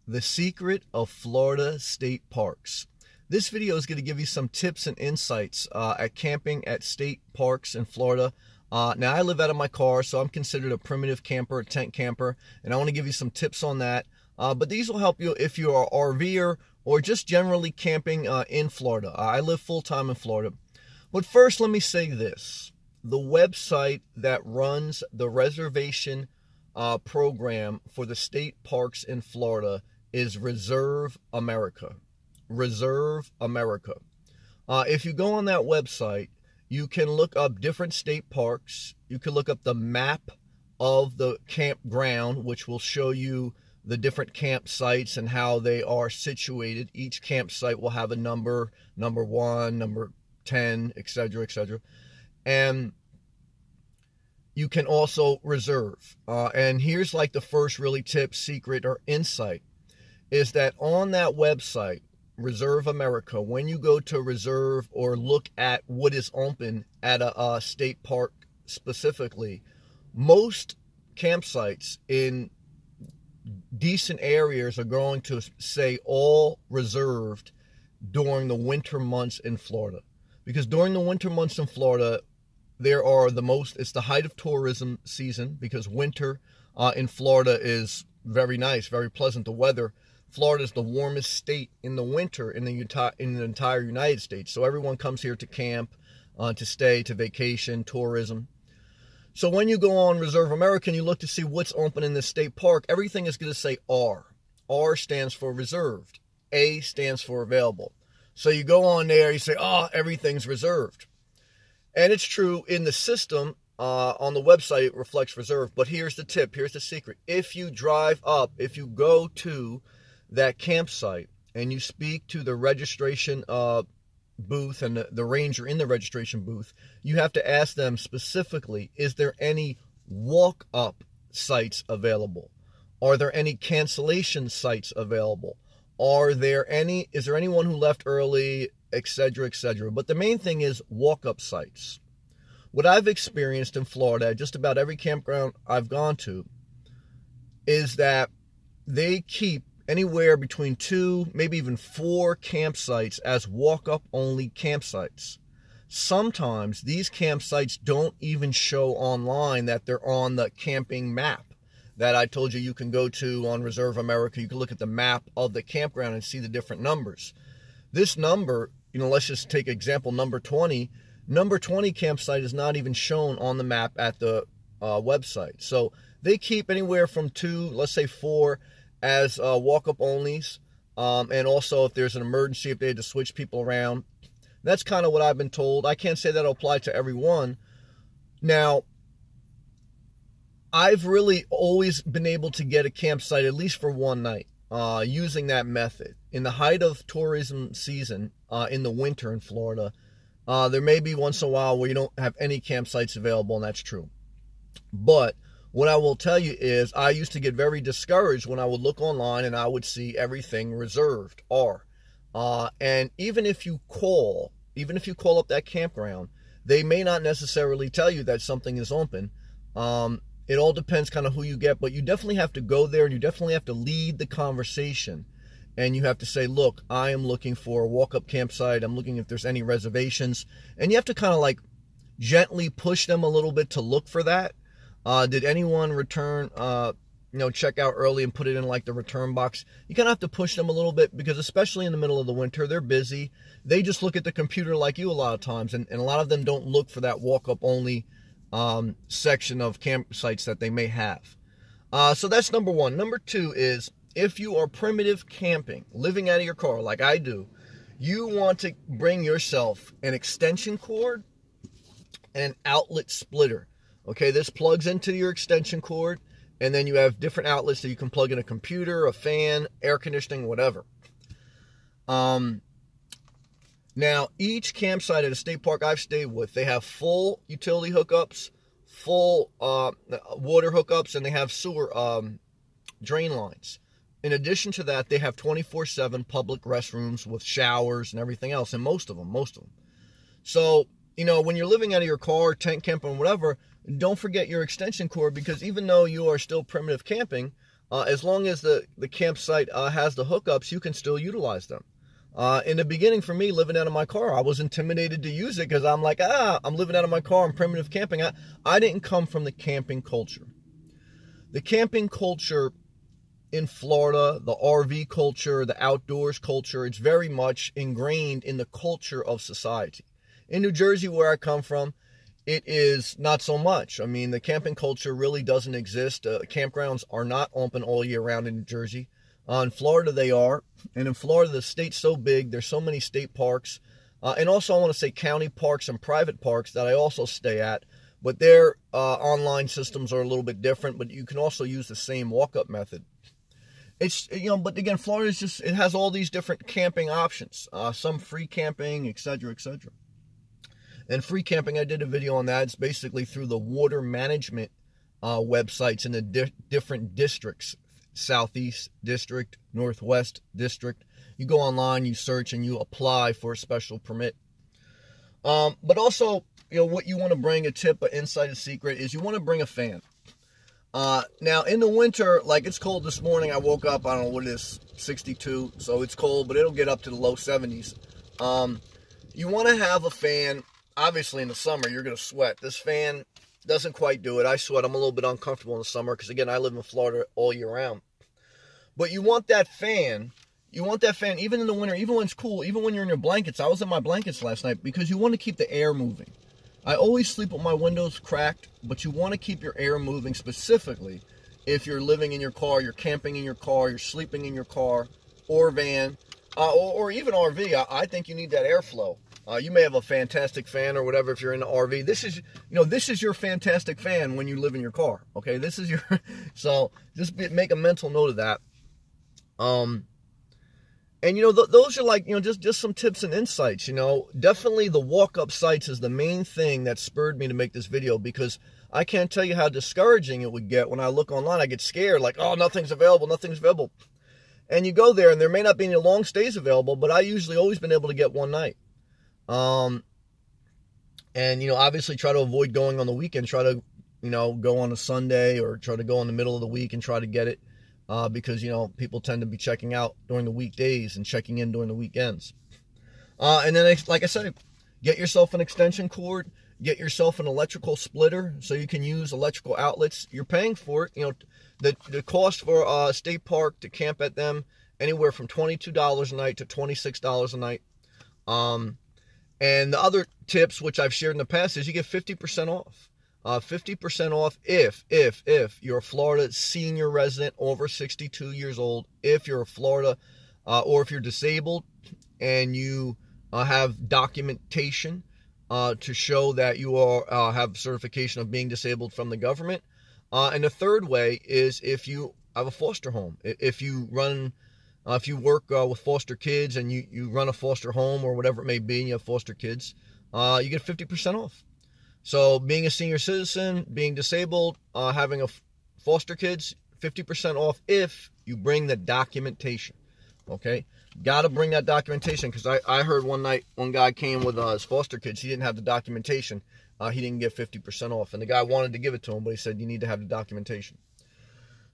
The secret of Florida state parks. This video is going to give you some tips and insights at camping at state parks in Florida. Now, I live out of my car, so I'm considered a primitive camper, a tent camper, and I want to give you some tips on that. But these will help you if you're an RVer or just generally camping in Florida. I live full-time in Florida. But first, let me say this. The website that runs the reservation program for the state parks in Florida is Reserve America. Reserve America. If you go on that website, you can look up different state parks. You can look up the map of the campground, which will show you the different campsites and how they are situated. Each campsite will have a number 1, number 10, etc., etc. And you can also reserve. And here's like the first really tip, secret, or insight, is that on that website, Reserve America, when you go to reserve or look at what is open at a state park specifically, most campsites in decent areas are going to say all reserved during the winter months in Florida. Because during the winter months in Florida, it's the height of tourism season, because winter in Florida is very nice, very pleasant. The weather, Florida is the warmest state in the winter in the entire United States. So everyone comes here to camp, to stay, to vacation, tourism. So when you go on Reserve America and you look to see what's open in this state park, everything is going to say R. R stands for reserved. A stands for available. So you go on there, you say, oh, everything's reserved. And it's true in the system, on the website, it reflects reserved. But here's the tip, here's the secret. If you drive up, if you go to that campsite and you speak to the registration booth and the ranger in the registration booth, you have to ask them specifically, is there any walk-up sites available? Are there any cancellation sites available? Is there anyone who left early, etc., etc.? But the main thing is walk-up sites. What I've experienced in Florida at just about every campground I've gone to is that they keep anywhere between 2, maybe even 4 campsites as walk-up only campsites. Sometimes these campsites don't even show online that they're on the camping map that I told you you can go to on Reserve America. You can look at the map of the campground and see the different numbers. This number, let's just take example number 20. Number 20 campsite is not even shown on the map at the website. So they keep anywhere from 2, let's say 4, as walk-up onlys. And also if there's an emergency, if they had to switch people around. That's kind of what I've been told. I can't say that'll apply to everyone. Now, I've really always been able to get a campsite at least for one night using that method. In the height of tourism season in the winter in Florida, there may be once in a while where you don't have any campsites available, and that's true. But what I will tell you is I used to get very discouraged when I would look online and I would see everything reserved, R. And even if you call up that campground, they may not necessarily tell you that something is open. It all depends kind of who you get, but you definitely have to go there and you definitely have to lead the conversation. And you have to say, look, I am looking for a walk-up campsite. I'm looking if there's any reservations. And you have to kind of like gently push them a little bit to look for that. Did anyone return, check out early and put it in like the return box? You kind of have to push them a little bit because especially in the middle of the winter, they're busy. They just look at the computer like you a lot of times. And a lot of them don't look for that walk-up only section of campsites that they may have. So that's number 1. Number 2 is if you are primitive camping, living out of your car like I do, you want to bring yourself an extension cord and an outlet splitter. Okay, this plugs into your extension cord, and then you have different outlets that you can plug in a computer, a fan, air conditioning, whatever. Now, each campsite at a state park I've stayed with, they have full utility hookups, full water hookups, and they have sewer drain lines. In addition to that, they have 24/7 public restrooms with showers and everything else, and most of them. So, when you're living out of your car, tent camping, whatever, don't forget your extension cord, because even though you are still primitive camping, as long as the campsite has the hookups, you can still utilize them. In the beginning, for me, living out of my car, I was intimidated to use it because I'm like, I'm living out of my car, I'm primitive camping. I didn't come from the camping culture. The camping culture in Florida, the RV culture, the outdoors culture, it's very much ingrained in the culture of society. In New Jersey, where I come from, it is not so much. I mean, the camping culture really doesn't exist. Campgrounds are not open all year round in New Jersey. In Florida, they are. And in Florida, the state's so big, there's so many state parks. And also, I want to say county parks and private parks that I also stay at. But their online systems are a little bit different, but you can also use the same walk-up method. It's, but again, Florida is just, it has all these different camping options. Some free camping, etc., etc. And free camping, I did a video on that. It's basically through the water management websites in the different districts. Southeast District, Northwest District. You go online, you search, and you apply for a special permit. But also, what you want to bring, a tip, an insight, a secret, is you want to bring a fan. Now, in the winter, like it's cold this morning, I woke up, I don't know what it is, 62, so it's cold, but it'll get up to the low 70s. You want to have a fan. Obviously, in the summer, you're going to sweat. This fan doesn't quite do it. I sweat. I'm a little bit uncomfortable in the summer because, again, I live in Florida all year round. But you want that fan. You want that fan even in the winter, even when it's cool, even when you're in your blankets. I was in my blankets last night because you want to keep the air moving. I always sleep with my windows cracked, but you want to keep your air moving, specifically if you're living in your car, you're camping in your car, you're sleeping in your car or van, or even RV. I think you need that airflow. You may have a fantastic fan or whatever if you're in the RV. This is your fantastic fan when you live in your car. Okay, this is your. So just make a mental note of that. And those are like just some tips and insights. Definitely the walk-up sites is the main thing that spurred me to make this video, because I can't tell you how discouraging it would get when I look online. I get scared, like, oh, nothing's available, nothing's available. And you go there, and there may not be any long stays available, but I usually always been able to get one night. And obviously try to avoid going on the weekend. Try to go on a Sunday, or try to go in the middle of the week and try to get it, because people tend to be checking out during the weekdays and checking in during the weekends. And then, like I said, get yourself an extension cord, get yourself an electrical splitter so you can use electrical outlets. You're paying for it. The cost for a state park to camp at them, anywhere from $22 a night to $26 a night. And the other tips, which I've shared in the past, is you get 50% off. 50% off if you're a Florida senior resident over 62 years old, if you're a Florida, or if you're disabled and you have documentation to show that you have certification of being disabled from the government. And the third way is if you have a foster home. If you work with foster kids and you run a foster home or whatever it may be, and you have foster kids, you get 50% off. So being a senior citizen, being disabled, having foster kids, 50% off if you bring the documentation. Okay? Got to bring that documentation, because I heard one night one guy came with his foster kids. He didn't have the documentation. He didn't get 50% off. And the guy wanted to give it to him, but he said, you need to have the documentation.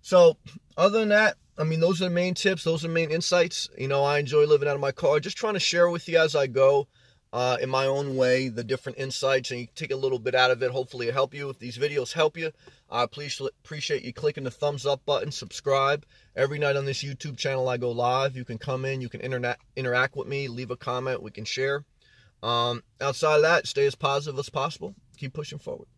So other than that, I mean, those are the main tips. Those are the main insights. I enjoy living out of my car. Just trying to share with you as I go, in my own way, the different insights, and you take a little bit out of it. Hopefully it help you. If these videos help you, please appreciate you clicking the thumbs up button, subscribe. Every night on this YouTube channel I go live. You can come in, you can interact with me, leave a comment, we can share. Outside of that, stay as positive as possible. Keep pushing forward.